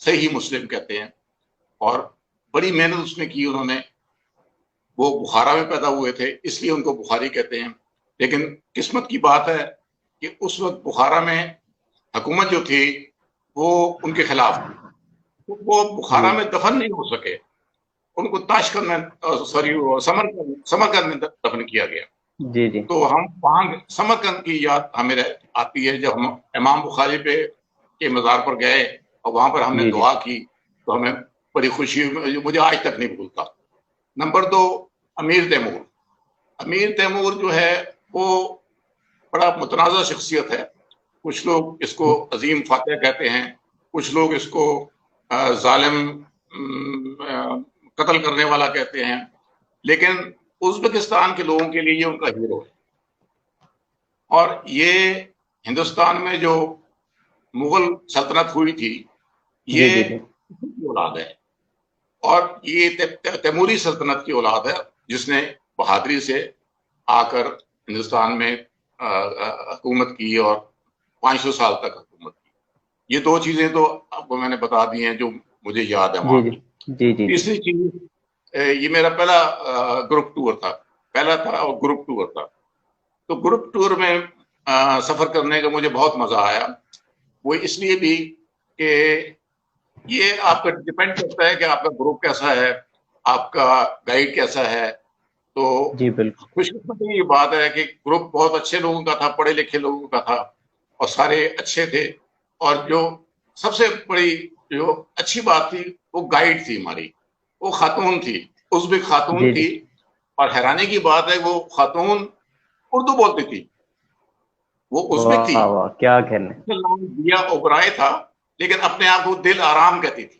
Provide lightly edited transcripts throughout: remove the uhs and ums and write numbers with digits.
صحیح مسلم کہتے ہیں، اور بڑی محنت اس میں کی انہوں نے. وہ بخارا میں پیدا ہوئے تھے اس لیے ان کو بخاری کہتے ہیں. لیکن قسمت کی بات ہے کہ اس وقت بخارا میں حکومت جو تھی وہ ان کے خلاف تھی، وہ بخارا میں دفن نہیں ہو سکے. ان کو تاشقند میں سمرقند میں دفن کیا گیا. جی جی. تو ہم وہاں سمرقند کی یاد ہمیں آتی ہے جب ہم امام بخاری کے مزار پر گئے اور وہاں پر ہم نے دعا کی تو ہمیں بڑی خوشی ہوئی، مجھے آج تک نہیں بھولتا. نمبر 2، امیر تیمور. امیر تیمور جو ہے وہ بڑا متنازع شخصیت ہے. کچھ لوگ اس کو عظیم فاتح کہتے ہیں، کچھ لوگ اس کو ظالم قتل کرنے والا کہتے ہیں، لیکن ازبکستان کے لوگوں کے لیے یہ ان کا ہیرو ہے. اور یہ ہندوستان میں جو مغل سلطنت ہوئی تھی یہ اولاد ہے، اور یہ تیموری سلطنت کی اولاد ہے جس نے بہادری سے آ کر ہندوستان میں حکومت کی اور 500 سال تک حکومت کی. یہ 2 چیزیں تو آپ کو میں نے بتا دی ہیں جو مجھے یاد ہے وہاں کی. تیسری چیز، یہ میرا پہلا گروپ ٹور تھا، اور گروپ ٹور تھا. تو گروپ ٹور میں سفر کرنے کا مجھے بہت مزہ آیا. وہ اس لیے بھی کہ یہ آپ کا ڈیپینڈ کرتا ہے کہ آپ کا گروپ کیسا ہے، آپ کا گائیڈ کیسا ہے. تو جی بالکل خوش قسمتی یہ بات ہے کہ گروپ بہت اچھے لوگوں کا تھا، پڑھے لکھے لوگوں کا تھا اور سارے اچھے تھے. اور جو سب سے بڑی جو اچھی بات تھی وہ گائیڈ تھی ہماری، وہ خاتون تھی، ازبک خاتون تھی. اور حیرانی کی بات ہے وہ خاتون اردو بولتی تھی، وہ ازبک تھی. کیا کہنے. نام دیا اوبرائے تھا لیکن اپنے آپ کو دل آرام کہتی تھی،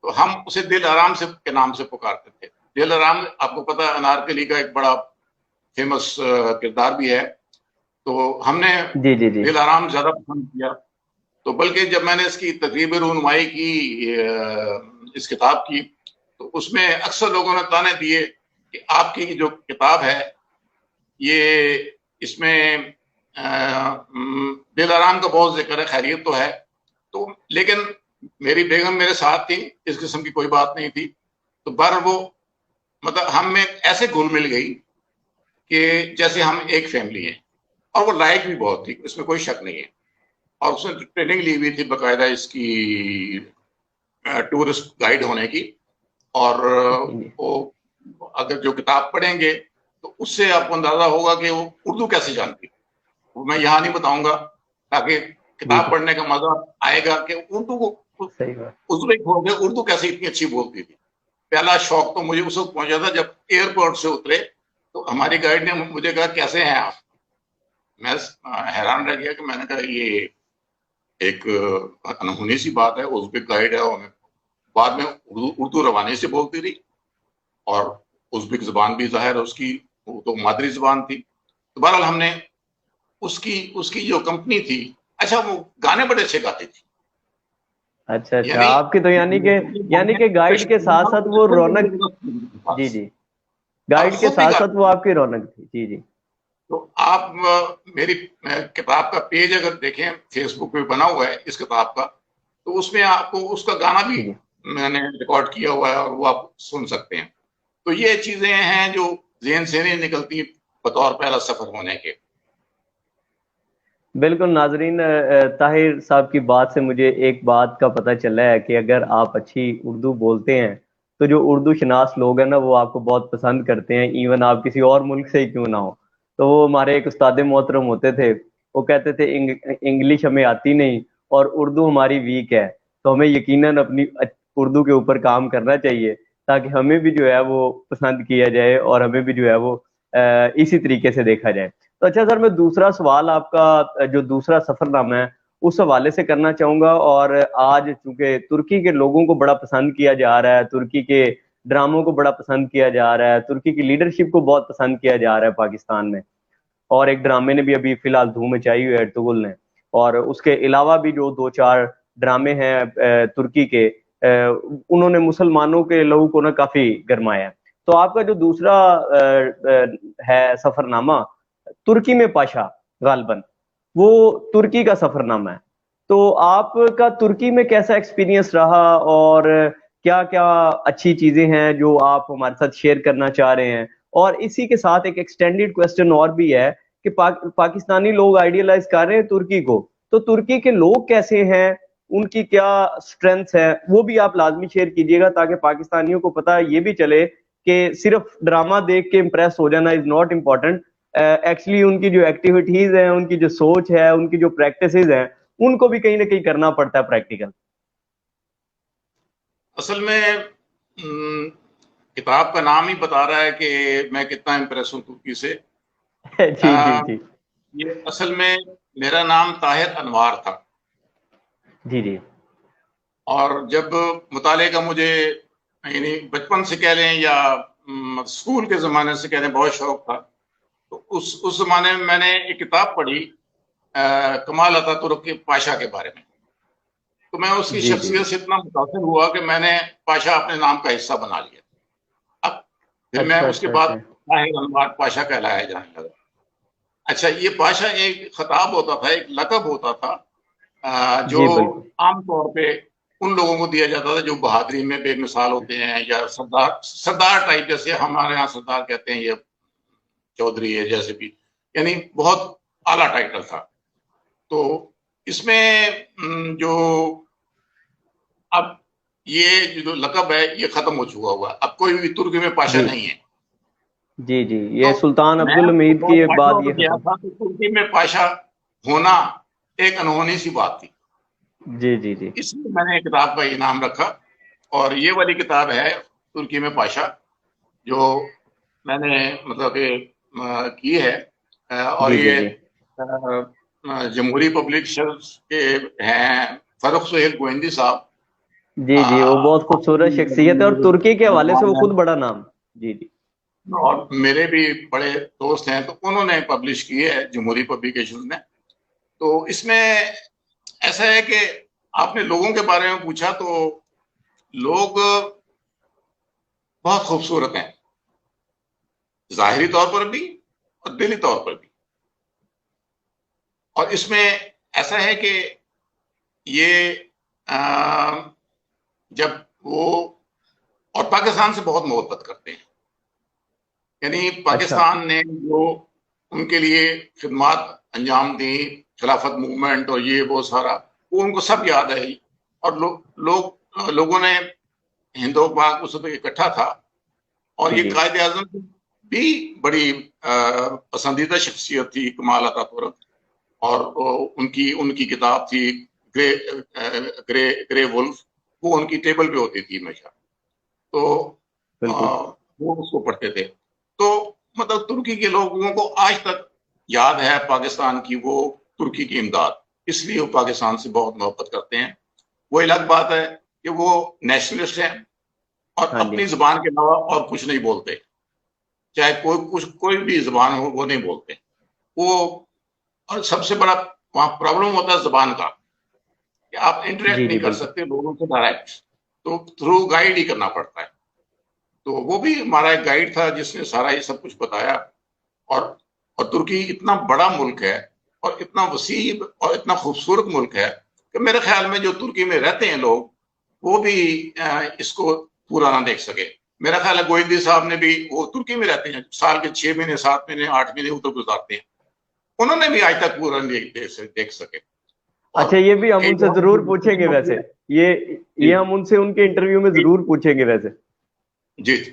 تو ہم اسے دل آرام سے کے نام سے پکارتے تھے. دل آرام آپ کو پتا ہے انارکلی کا ایک بڑا فیمس کردار بھی ہے. تو ہم نے دل آرام زیادہ پسند کیا. تو بلکہ جب میں نے اس کی تقریب رونمائی کی اس کتاب کی تو اس میں اکثر لوگوں نے تانے دیے کہ آپ کی جو کتاب ہے یہ اس میں دل آرام کا بہت ذکر ہے، خیریت تو ہے. تو لیکن میری بیگم میرے ساتھ تھی، اس قسم کی کوئی بات نہیں تھی. تو وہ مطلب ہم میں ایسے گھل مل گئی کہ جیسے ہم ایک فیملی ہیں. اور وہ لائق بھی بہت تھی، اس میں کوئی شک نہیں ہے. اور اس نے ٹریننگ لی ہوئی تھی باقاعدہ اس کی ٹورسٹ گائیڈ ہونے کی. اور وہ اگر جو کتاب پڑھیں گے تو اس سے آپ کو اندازہ ہوگا کہ وہ اردو کیسے جانتی. وہ میں یہاں نہیں بتاؤں گا تاکہ کتاب پڑھنے کا مزہ آئے گا کہ اردو کو ازبک ہو گئے اردو کیسے اتنی اچھی بولتی تھی. پہلا شوق تو مجھے اس وقت پہنچا تھا جب ایئرپورٹ سے اترے تو ہماری گائیڈ نے مجھے کہا کیسے ہیں آپ. میں حیران رہ گیا کہ میں نے کہا یہ ایک انہونی سی بات ہے، ازبک گائیڈ ہے. اور بعد میں اردو روانی سے بولتی رہی اور ازبک زبان بھی ظاہر اس کی وہ تو مادری زبان تھی. تو بہرحال ہم نے اس کی جو کمپنی تھی، اچھا وہ گانے بڑے اچھے گاتی تھی. اچھا آپ کی تو یعنی کہ گائیڈ کے ساتھ ساتھ وہ رونق. جی گائیڈ کے ساتھ ساتھ وہ آپ کی رونق تھی. جی تو آپ میری کتاب کا پیج اگر دیکھیں فیس بک پہ بنا ہوا ہے اس کتاب کا، تو اس میں آپ کو اس کا گانا بھی میں نے ریکارڈ کیا ہوا ہے اور وہ آپ سن سکتے ہیں. تو یہ چیزیں ہیں جو ذہن سے نہیں نکلتی بطور پہلا سفر ہونے کے. بالکل ناظرین، طاہر صاحب کی بات سے مجھے ایک بات کا پتہ چلا ہے کہ اگر آپ اچھی اردو بولتے ہیں تو جو اردو شناس لوگ ہیں نا وہ آپ کو بہت پسند کرتے ہیں، ایون آپ کسی اور ملک سے ہی کیوں نہ ہو. تو وہ ہمارے ایک استاد محترم ہوتے تھے، وہ کہتے تھے انگلش ہمیں آتی نہیں اور اردو ہماری ویک ہے، تو ہمیں یقیناً اپنی اردو کے اوپر کام کرنا چاہیے تاکہ ہمیں بھی جو ہے وہ پسند کیا جائے اور ہمیں بھی جو ہے وہ اسی طریقے سے دیکھا جائے. تو اچھا سر، میں دوسرا سوال آپ کا جو دوسرا سفر نامہ ہے اس حوالے سے کرنا چاہوں گا. اور آج چونکہ ترکی کے لوگوں کو بڑا پسند کیا جا رہا ہے، ترکی کے ڈراموں کو بڑا پسند کیا جا رہا ہے، ترکی کی لیڈرشپ کو بہت پسند کیا جا رہا ہے پاکستان میں، اور ایک ڈرامے نے بھی ابھی فی الحال دھوم مچائی ہوئی ہے ارطغرل نے، اور اس کے علاوہ بھی جو 2-4 ڈرامے ہیں ترکی کے، انہوں نے مسلمانوں کے لوگوں کو نا کافی گرمایا ہے. تو آپ کا جو دوسرا ہے سفر نامہ ترکی میں پاشا غالباً، وہ ترکی کا سفر نامہ ہے. تو آپ کا ترکی میں کیسا ایکسپیرینس رہا اور کیا کیا اچھی چیزیں ہیں جو آپ ہمارے ساتھ شیئر کرنا چاہ رہے ہیں؟ اور اسی کے ساتھ ایک ایکسٹینڈیڈ کوسچن اور بھی ہے کہ پاکستانی لوگ آئیڈیالائز کر رہے ہیں ترکی کو، تو ترکی کے لوگ کیسے ہیں، ان کی کیا اسٹرینتھس ہے، وہ بھی آپ لازمی شیئر کیجیے گا تاکہ پاکستانیوں کو پتہ یہ بھی چلے کہ صرف ڈرامہ دیکھ کے امپریس ہو جانا از ناٹ امپورٹنٹ، ایکچولی ان کی جو ایکٹیویٹیز ہیں، ان کی جو سوچ ہے، ان کی جو پریکٹسز ہیں، ان کو بھی کہیں نہ کہیں کرنا پڑتا ہے پریکٹیکل۔ اصل میں کتاب کا نام ہی بتا رہا ہے کہ میں کتنا امپریس ہوں ترکی سے۔ جی جی جی یہ اصل میں میرا نام طاہر انوار تھا، جی جی اور جب مطالعے کا مجھے یعنی بچپن سے کہہ لیں یا اسکول کے زمانے سے کہہ لیں بہت شوق تھا، تو اس زمانے میں میں نے ایک کتاب پڑھی کمال اتاتورک کے پاشا کے بارے میں، تو میں اس کی جی جی شخصیت سے اتنا متاثر ہوا کہ میں نے پاشا اپنے نام کا حصہ بنا لیا۔ اب پھر میں اچھا اس کے اچھا بعد اچھا طاہر انوار پاشا کہلایا جانے لگا۔ اچھا، یہ پاشا ایک خطاب ہوتا تھا، ایک لقب ہوتا تھا جو جی بالکل عام طور پہ ان لوگوں کو دیا جاتا تھا جو بہادری میں بے مثال ہوتے ہیں، یا سردار ٹائپ، جیسے ہمارے یہاں سردار کہتے ہیں، یہ چودھری ہے جیسے بھی، یعنی بہت اعلیٰ ٹائٹل تھا۔ تو اس میں جو اب یہ جو لقب ہے یہ ختم ہو چکا ہوا، اب کوئی بھی ترکی میں پاشا جی نہیں ہے۔ جی جی تو یہ سلطان میں عبدالحمید کے بہت بعد میں یہ گیا ختم۔ تھا کہ ترکی میں پاشا ہونا ایک انہونی سی بات تھی، جی جی جی اس لیے میں نے کتاب کا یہ نام رکھا، اور یہ والی کتاب ہے ترکی میں پاشا، جو میں نے مطلب کہ کی ہے، اور جی جی یہ جی جمہوری پبلشرز کے ہیں فرخ سہیل گوئندی صاحب، جی جی وہ بہت خوبصورت شخصیت ہے اور ترکی کے حوالے سے وہ خود بڑا نام۔ جی جی اور میرے بھی بڑے دوست ہیں، تو انہوں نے پبلش کی ہے جمہوری پبلیکیشن نے۔ تو اس میں ایسا ہے کہ آپ نے لوگوں کے بارے میں پوچھا، تو لوگ بہت خوبصورت ہیں، ظاہری طور پر بھی اور دلی طور پر بھی۔ اور اس میں ایسا ہے کہ یہ جب وہ اور پاکستان سے بہت محبت کرتے ہیں، یعنی اچھا پاکستان نے جو ان کے لیے خدمات انجام دی، خلافت موومنٹ اور یہ وہ سارا، وہ ان کو سب یاد ہے، اور لوگوں نے ہند و پاک اس وقت اکٹھا تھا، اور جی یہ جی قائد اعظم بھی بڑی پسندیدہ شخصیت تھی کمال اتاتورک، اور ان کی کتاب تھی گرے ولف، وہ ان کی ٹیبل پہ ہوتی تھی ہمیشہ، تو بالکل وہ اس کو پڑھتے تھے۔ تو مطلب ترکی کے لوگوں کو آج تک یاد ہے پاکستان کی وہ ترکی کی امداد، اس لیے وہ پاکستان سے بہت محبت کرتے ہیں۔ وہ الگ بات ہے کہ وہ نیشنلسٹ ہیں اور ہاں جی اپنی زبان کے علاوہ اور کچھ نہیں بولتے، چاہے کوئی بھی زبان ہو وہ نہیں بولتے وہ۔ اور سب سے بڑا وہاں پرابلم ہوتا ہے زبان کا، کہ آپ انٹریکٹ جی نہیں جی کر بالکل سکتے لوگوں سے ڈائریکٹ، تو تھرو گائیڈ ہی کرنا پڑتا ہے۔ تو وہ بھی ہمارا ایک گائیڈ تھا جس نے سارا یہ سب کچھ بتایا۔ اور ترکی اتنا بڑا ملک ہے اور اتنا وسیع اور اتنا خوبصورت ملک ہے کہ میرے خیال میں جو ترکی میں رہتے ہیں لوگ وہ بھی اس کو پورا نہ دیکھ سکے۔ میرا خیال ہے گوئندی صاحب نے بھی، وہ ترکی میں رہتے ہیں، سال کے 6 مہینے 7 مہینے 8 مہینے ادھر گزارتے ہیں، انہوں نے بھی آج تک پورا نہیں دیکھ سکے۔ اور اچھا یہ بھی ہم کئی ان سے دفعہ ضرور پوچھیں گے ڈسکشن ہوتی ویسے، ہے۔ یہ جی یہ ہم ان سے ان کے انٹرویو میں ضرور پوچھیں گے ویسے۔ جی جی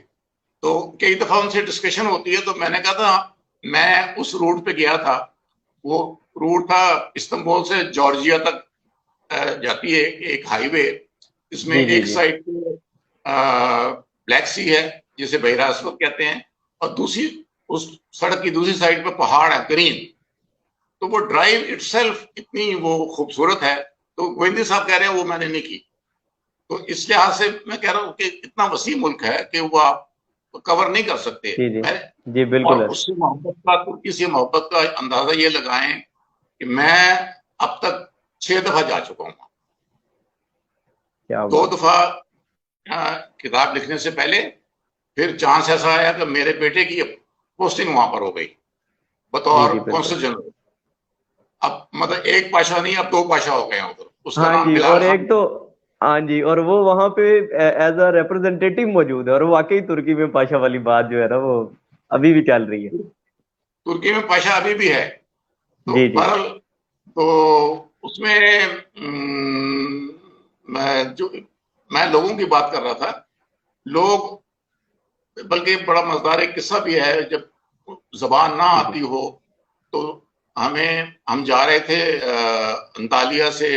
تو کئی دفعہ ان سے ڈسکشن ہوتی ہے، تو میں نے کہا تھا میں اس روٹ پہ گیا تھا، وہ روٹ تھا استنبول سے جارجیا تک جاتی ہے ایک ہائی وے، اس میں جی جی ایک جی سائڈ پہ بلیک سی ہے جسے بحیرہ اسود کہتے ہیں، اور دوسری اس سڑک کی دوسری سائڈ پہ پہاڑ ہے گرین، تو وہ ڈرائیو اٹ سیلف اتنی وہ خوبصورت ہے۔ تو گوئندی صاحب کہہ رہے ہیں وہ میں نے نہیں کی، تو اس لحاظ سے میں کہہ رہا ہوں کہ اتنا وسیع ملک ہے کہ وہ آپ کور نہیں کر سکتے۔ جی جی میں جی بالکل اور ہے، اس سے محبت کا، ترکی سے محبت کا اندازہ یہ لگائیں کہ میں اب تک 6 دفعہ جا چکا ہوں، کیا 2 بات۔ دفعہ کتاب لکھنے سے پہلے، پھر چانس ایسا آیا کہ میرے بیٹے کی پوسٹنگ وہاں پر ہو گئی جی بطور جی بالکل کونسل جنرل۔ اب مطلب ایک پاشا نہیں، اب 2 پاشا ہو گئے ہیں ادھر. اس کا ہاں نام جی، بلال اور خان. ایک تو ہاں جی، اور وہ وہاں پہ ایز اے ریپرزینٹیٹو موجود ہے، اور واقعی ترکی میں پاشا والی بات جو ہے نا وہ ابھی بھی چل رہی ہے. ترکی میں پاشا ابھی بھی ہے. تو جی جی بہرحال تو اس میں میں لوگوں کی بات کر رہا تھا. لوگ، بلکہ بڑا مزیدار ایک قصہ بھی ہے. جب زبان نہ جی آتی ہو تو ہم جا رہے تھے انطالیہ سے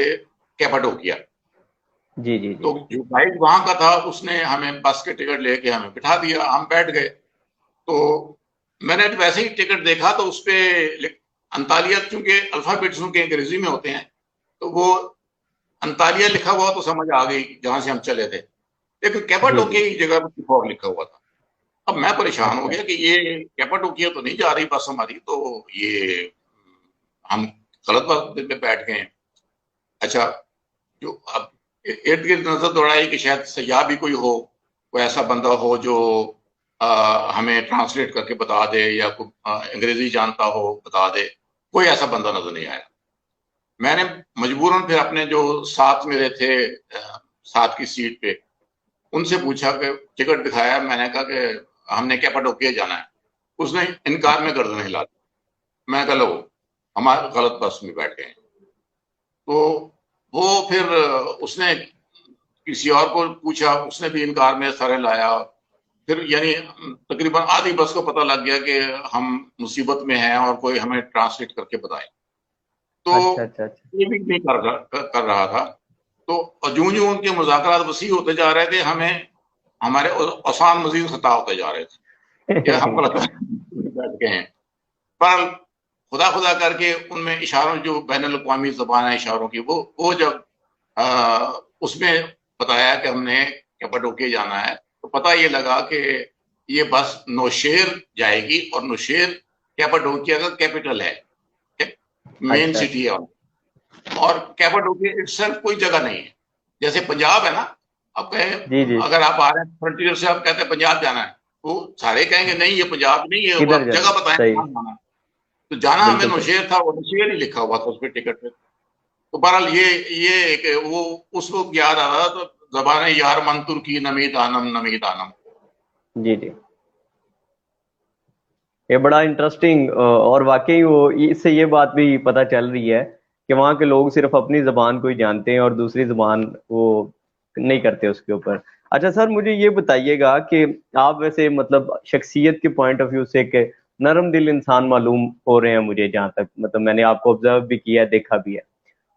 کیپاڈوکیا. جی جی جی تو جو گائیڈ وہاں کا تھا اس نے ہمیں بس کے ٹکٹ لے کے ہمیں بٹھا دیا، ہم بیٹھ گئے. تو میں نے ویسے ہی ٹکٹ دیکھا تو اس پہ انطالیہ، چونکہ الفابیٹس کے انگریزی میں ہوتے ہیں، تو وہ انطالیہ لکھا ہوا تو سمجھ آ گئی جہاں سے ہم چلے تھے، لیکن جی جی. کیپاڈوکیا کی جگہ پر اور لکھا ہوا تھا. اب میں پریشان ہو اچھا گیا کہ یہ کیپاڈوکیا تو نہیں جا رہی بس ہماری، تو یہ ہم غلط بات پہ بیٹھ گئے ہیں. اچھا، جو اب ارد گرد نظر دوڑائی کہ شاید سیاح بھی کوئی ہو، کوئی ایسا بندہ ہو جو ہمیں ٹرانسلیٹ کر کے بتا دے، یا کوئی انگریزی جانتا ہو بتا دے. کوئی ایسا بندہ نظر نہیں آیا. میں نے مجبوراً پھر اپنے جو ساتھ میرے تھے ساتھ کی سیٹ پہ، ان سے پوچھا کہ ٹکٹ دکھایا. میں نے کہا کہ ہم نے کیپاڈوکیا جانا ہے. اس نے انکار اچھا میں گردن ہلا دی. میں کہا لو ہمارے غلط بس میں بیٹھ گئے ہیں. تو وہ پھر اس نے کسی اور کو پوچھا، اس نے بھی انکار میں سر لایا. پھر یعنی تقریباً آدھی بس کو پتہ لگ گیا کہ ہم مصیبت میں ہیں اور کوئی ہمیں ٹرانسلیٹ کر کے بتائے. تو اچھا اچھا اچھا. یہ بھی نہیں کر رہا تھا. تو جوں ان کے مذاکرات وسیع ہوتے جا رہے تھے، ہمارے آسان مزید خطا ہوتے جا رہے تھے کہ ہم غلط بیٹھ گئے ہیں. پر خدا خدا کر کے ان میں اشاروں، جو بین الاقوامی زبان ہے اشاروں کی، وہ جب اس میں بتایا کہ ہم نے کیپاڈوکیا جانا ہے، تو پتہ یہ لگا کہ یہ بس نوشہر جائے گی، اور نوشہر کیپاڈوکیا کا کیپٹل ہے، مین اچھا سٹی ہے. اور کیپاڈوکیا اٹسیلف کوئی جگہ نہیں ہے. جیسے پنجاب ہے نا، اب کہیں جی جی. اگر آپ آ رہے ہیں فرنٹیئر سے، آپ کہتے ہیں پنجاب جانا ہے، وہ سارے کہیں گے نہیں یہ پنجاب نہیں ہے، وہ کدھر آپ جانا جگہ بتائیں صحیح. کہاں جانا ہے. تو جانا ہمیں بالکل صحیح. نوشہر تھا، وہ نوشہر ہی لکھا ہوا تھا اس پہ ٹکٹ پہ. تو بہرحال یہ کہ وہ اس وقت یاد آ رہا. تو زبان یار من ترکی نمی دانم نمی دانم. جی جی. یہ بڑا انٹرسٹنگ، اور واقعی وہ اس سے یہ بات بھی پتہ چل رہی ہے کہ وہاں کے لوگ صرف اپنی زبان کو ہی جانتے ہیں اور دوسری زبان وہ نہیں کرتے اس کے اوپر. اچھا سر، مجھے یہ بتائیے گا کہ آپ ویسے مطلب شخصیت کے پوائنٹ آف ویو سے کہ نرم دل انسان معلوم ہو رہے ہیں مجھے، جہاں تک مطلب میں نے آپ کو آبزرو بھی کیا ہے، دیکھا بھی ہے.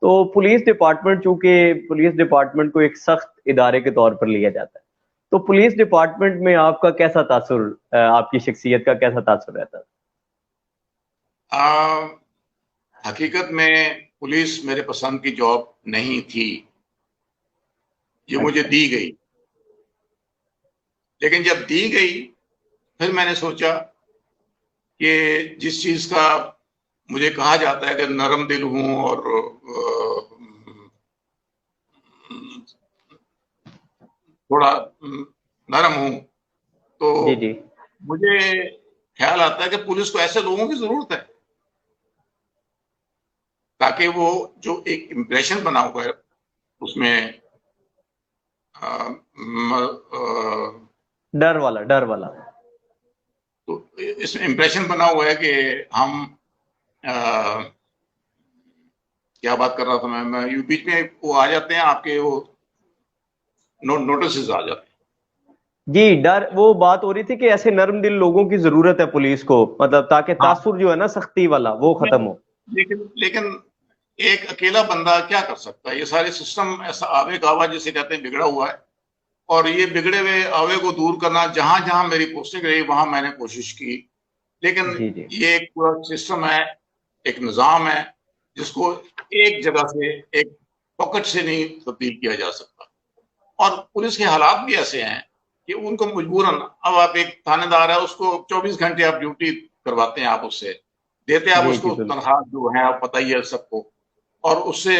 تو پولیس ڈپارٹمنٹ، چونکہ پولیس ڈپارٹمنٹ کو ایک سخت ادارے کے طور پر لیا جاتا ہے، تو پولیس ڈپارٹمنٹ میں آپ کا کیسا تاثر، آپ کی شخصیت کا کیسا تاثر رہتا ہے؟ حقیقت میں پولیس میرے پسند کی جاب نہیں تھی. یہ مجھے اچھا. دی گئی، لیکن جب دی گئی پھر میں نے سوچا کہ جس چیز کا مجھے کہا جاتا ہے کہ نرم دل ہوں اور تھوڑا نرم ہوں، تو جی جی. مجھے خیال آتا ہے کہ پولیس کو ایسے لوگوں کی ضرورت ہے تاکہ وہ جو ایک امپریشن بنا ہوا ہے اس میں ڈر والا، ڈر والا. تو اس میں امپریشن بنا ہوا ہے کہ ہم کیا بات کر رہا تھا میں بیچ میں وہ آ جاتے ہیں آپ کے، وہ نوٹسز آ جاتے ہیں. جی، ڈر، وہ بات ہو رہی تھی کہ ایسے نرم دل لوگوں کی ضرورت ہے پولیس کو، مطلب تاکہ ہاں، تاثر جو ہے نا سختی والا وہ ختم ہو. لیکن ایک اکیلا بندہ کیا کر سکتا ہے؟ یہ سارے سسٹم ایسا آوے گاوا جسے کہتے ہیں بگڑا ہوا ہے، اور یہ بگڑے ہوئے آوے کو دور کرنا، جہاں جہاں میری پوسٹنگ رہی وہاں میں نے کوشش کی، لیکن جی جی. یہ ایک پورا سسٹم ہے، ایک نظام ہے جس کو ایک جگہ سے، ایک پاکٹ سے نہیں تبدیل کیا جا سکتا. اور پولیس کے حالات بھی ایسے ہیں کہ ان کو مجبوراً، اب آپ ایک تھانے دار ہے، اس کو 24 گھنٹے آپ ڈیوٹی کرواتے ہیں، آپ اس سے دیتے ہیں، آپ جی اس جی کو بالکل. تنخواہ جو ہے آپ پتہ ہی ہے سب کو، اور اس سے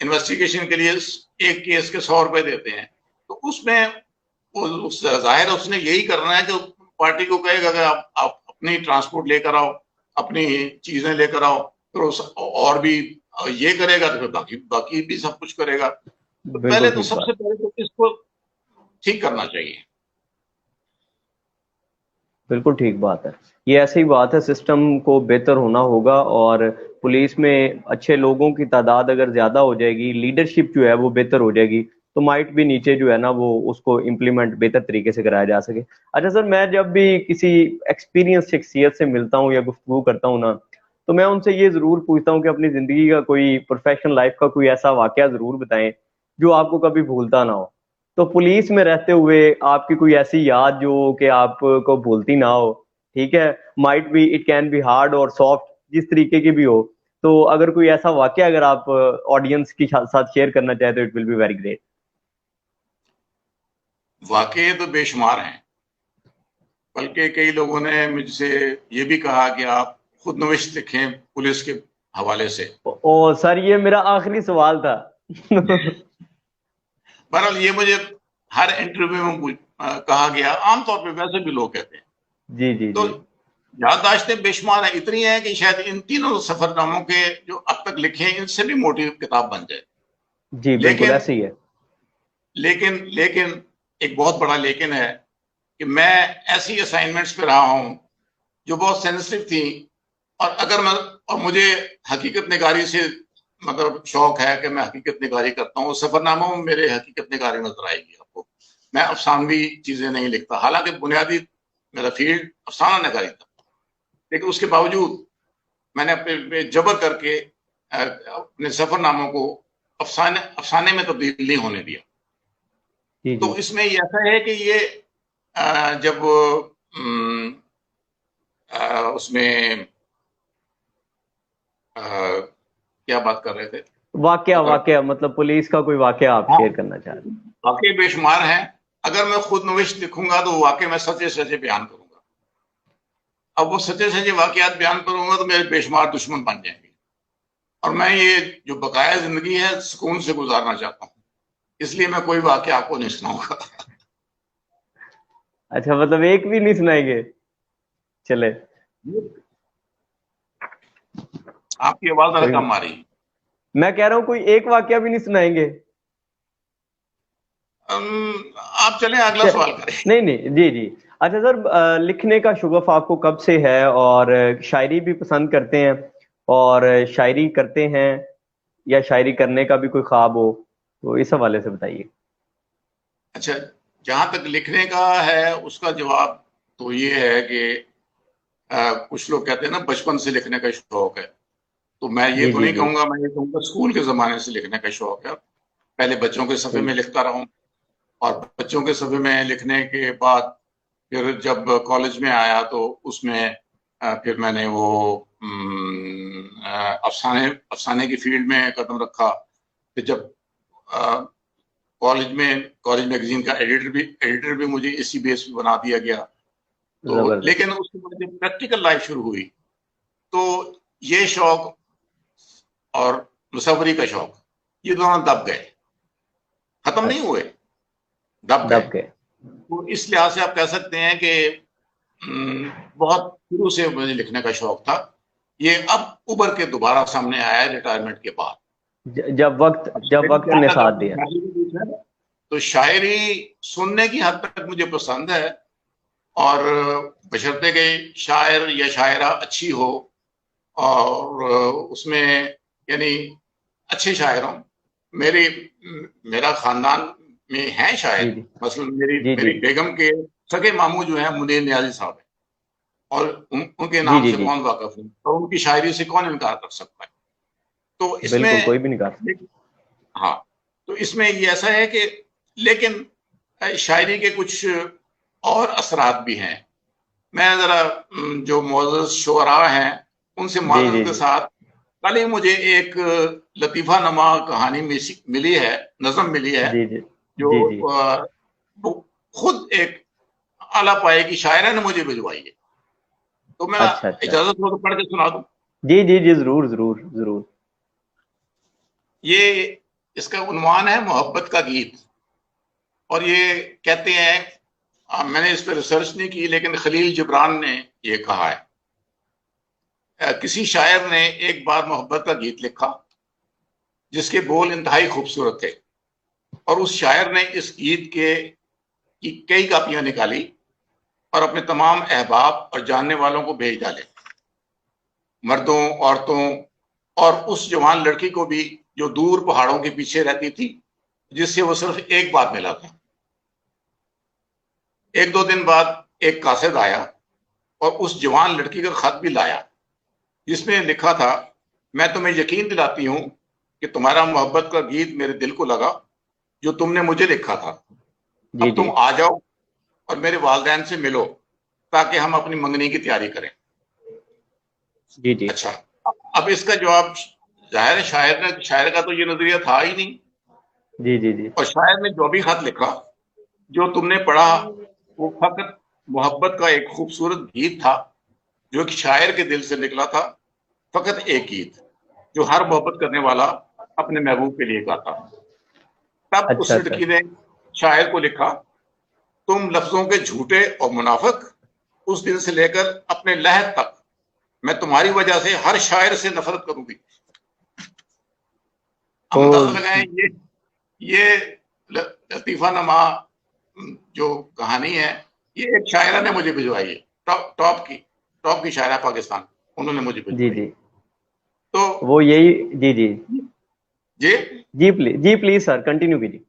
انویسٹیگیشن کے لیے ایک کیس کے 100 روپے دیتے ہیں. تو اس میں ظاہر ہے اس نے یہی کرنا ہے کہ پارٹی کو کہے گا کہ آپ اپنی ٹرانسپورٹ لے کر آؤ، اپنی چیزیں لے کر آؤ، تو اور بھی یہ کرے گا تو پھر باقی بھی سب کچھ کرے گا. تو پہلے بالکل تو ٹھیک سب بات. سے پہلے تو اس کو ٹھیک کرنا چاہیے. بالکل ٹھیک بات ہے. یہ ایسی بات ہے، سسٹم کو بہتر ہونا ہوگا، اور پولیس میں اچھے لوگوں کی تعداد اگر زیادہ ہو جائے گی، لیڈرشپ جو ہے وہ بہتر ہو جائے گی، تو مائٹ بھی نیچے جو ہے نا وہ اس کو امپلیمنٹ بہتر طریقے سے کرایا جا سکے. اچھا سر، میں جب بھی کسی ایکسپیرینس شخصیت سے ملتا ہوں یا گفتگو کرتا ہوں نا، تو میں ان سے یہ ضرور پوچھتا ہوں کہ اپنی زندگی کا کوئی پروفیشنل لائف کا کوئی ایسا واقعہ ضرور بتائیں جو آپ کو کبھی بھولتا نہ ہو. تو پولیس میں رہتے ہوئے آپ کی کوئی ایسی یاد جو کہ آپ کو بھولتی نہ ہو، ٹھیک ہے، might be it can be hard اور سافٹ، جس طریقے کی بھی ہو، تو اگر کوئی ایسا واقعہ اگر آپ آڈینس کے ساتھ شیئر کرنا چاہیں تو it will be very great. واقعے تو بے شمار ہیں، بلکہ کئی لوگوں نے مجھ سے یہ بھی کہا کہ آپ خود نوشت لکھیں پولیس کے حوالے سے. او سر، یہ میرا آخری سوال تھا. بہرحال یہ مجھے ہر انٹرویو میں کہا گیا، عام طور پہ ویسے بھی لوگ کہتے ہیں. جی جی تو جی یادداشتیں بے شمار ہیں، اتنی ہیں کہ شاید ان تینوں سفر ناموں کے جو اب تک لکھے ہیں ان سے بھی موٹی کتاب بن جائے. جی بالکل لیکن ایسے ہی ہے. لیکن ایک بہت بڑا لیکن ہے کہ میں ایسی اسائنمنٹس پہ رہا ہوں جو بہت سینسٹیو تھی، اور مجھے حقیقت نگاری سے مطلب شوق ہے کہ میں حقیقت نگاری کرتا ہوں. سفر ناموں میں میرے حقیقت نگاری نظر آئے گی آپ کو. میں افسانوی چیزیں نہیں لکھتا، حالانکہ بنیادی میرا فیلڈ افسانہ نگاری تھا، لیکن اس کے باوجود میں نے اپنے جبر کر کے اپنے سفر ناموں کو افسانے میں تبدیل نہیں ہونے دیا. جی تو جی اس میں یہ ایسا ہے کہ یہ جب اس میں کیا بات کر رہے تھے، واقعہ مطلب پولیس کا کوئی واقعہ آپ ہاں شیئر کرنا چاہ رہے ہیں. واقعی بے شمار ہیں. اگر میں خود نوشت لکھوں گا تو واقعی میں سچے سچے بیان کروں گا. اب وہ سچے سچے واقعات بیان کروں گا تو میرے بے شمار دشمن بن جائیں گے، اور میں یہ جو بقایا زندگی ہے سکون سے گزارنا چاہتا ہوں، اس لیے میں کوئی واقعہ آپ کو نہیں سناؤں گا. اچھا، مطلب ایک بھی نہیں سنائیں گے؟ چلے، آپ کی آواز ذرا کوئی، کم آ رہی ہے. میں کہہ رہا ہوں کوئی ایک واقعہ بھی نہیں سنائیں گے؟ آپ چلیں اگلا سوال کریں. نہیں نہیں، جی جی. اچھا سر، لکھنے کا شغف آپ کو کب سے ہے، اور شاعری بھی پسند کرتے ہیں، اور شاعری کرتے ہیں یا شاعری کرنے کا بھی کوئی خواب ہو، تو اس حوالے سے بتائیے. اچھا، جہاں تک لکھنے کا ہے اس کا جواب تو یہ ہے کہ کچھ لوگ کہتے ہیں نا بچپن سے لکھنے کا شوق ہے، تو میں یہ جی تو جی نہیں جی کہوں گا. میں یہ کہوں گا اسکول کے زمانے سے لکھنے کا شوق ہے. پہلے بچوں کے صفحے میں لکھتا رہا ہوں، اور بچوں کے صفحے میں لکھنے کے بعد پھر جب کالج میں آیا تو اس میں پھر میں نے وہ افسانے کی فیلڈ میں قدم رکھا. پھر جب کالج میگزین کا ایڈیٹر بھی مجھے اسی بیس پہ بنا دیا گیا. تو زبردست. لیکن اس کے بعد جب پریکٹیکل لائف شروع ہوئی تو یہ شوق اور مصوری کا شوق یہ دونوں دب گئے، ختم نہیں ہوئے، دب گئے. دب کے. تو اس لحاظ سے آپ کہہ سکتے ہیں کہ بہت شروع سے مجھے لکھنے کا شوق تھا. یہ اب ابھر کے دوبارہ سامنے آیا ہے ریٹائرمنٹ کے بعد. جب وقت نے ساتھ دیا. تو شاعری سننے کی حد تک مجھے پسند ہے، اور بشرطے کہ شاعر یا شاعرہ اچھی ہو، اور اس میں یعنی اچھے شاعر ہوں. میرا خاندان میں ہیں شاعر، جی جی مثلا جی جی میری بیگم کے سگے ماموں جو ہیں منیر نیازی صاحب ہیں، اور ان کے جی نام جی سے جی کون واقف ہے اور ان کی شاعری سے کون انکار کر سکتا ہے. تو اس میں بالکل کوئی بھی نہیں کہا. ہاں، تو اس میں یہ ایسا ہے کہ لیکن شاعری کے کچھ اور اثرات بھی ہیں. میں ذرا جو معزز شعراء ہیں ان سے جی معذرت جی کے جی ساتھ، کل ہی مجھے ایک لطیفہ نما کہانی ملی ہے، نظم ملی ہے، جی جی جو جی جی. خود ایک اعلیٰ پائے کی شاعرہ نے مجھے بھجوائی ہے. تو میں اچھا اچھا. اجازت ہو تو پڑھ کے سنا دوں. جی جی جی، ضرور ضرور ضرور. یہ اس کا عنوان ہے محبت کا گیت، اور یہ کہتے ہیں، میں نے اس پہ ریسرچ نہیں کی لیکن خلیل جبران نے یہ کہا ہے. کسی شاعر نے ایک بار محبت کا گیت لکھا جس کے بول انتہائی خوبصورت تھے، اور اس شاعر نے اس گیت کی کئی کاپیاں نکالی اور اپنے تمام احباب اور جاننے والوں کو بھیج ڈالے، مردوں، عورتوں، اور اس جوان لڑکی کو بھی جو دور پہاڑوں کے پیچھے رہتی تھی، جس سے وہ صرف ایک بار ملا تھا۔ ایک دو دن بعد ایک قاصد آیا اور اس جوان لڑکی کا خط بھی لایا، جس میں لکھا تھا، میں تمہیں یقین دلاتی ہوں کہ تمہارا محبت کا گیت میرے دل کو لگا جو تم نے مجھے لکھا تھا، جی اب جی تم آ جاؤ اور میرے والدین سے ملو تاکہ ہم اپنی منگنی کی تیاری کریں۔ جی جی اچھا، اب اس کا جواب ظاہر ہے شاعر کا تو یہ نظریہ تھا ہی نہیں، جی جی جی اور شاعر نے جو بھی خط لکھا جو تم نے پڑھا وہ فقط محبت کا ایک خوبصورت گیت تھا جو ایک شاعر کے دل سے نکلا تھا، فقط ایک گیت جو ہر محبت کرنے والا اپنے محبوب کے لیے گاتا۔ تب اس اچھا اچھا لڑکی نے شاعر کو لکھا، تم لفظوں کے جھوٹے اور منافق، اس دن سے لے کر اپنے لحد تک میں تمہاری وجہ سے ہر شاعر سے نفرت کروں گی۔ ہم تو اندازہ لگائیں یہ لطیفہ نما جو کہانی ہے یہ ایک شاعرہ نے مجھے بھجوائی ہے، ٹاپ کی شاعرہ پاکستان، انہوں نے مجھے جی بھجوائی۔ جی تو وہ یہی جی جی جی جی پلیز سر کنٹینیو کیجیے۔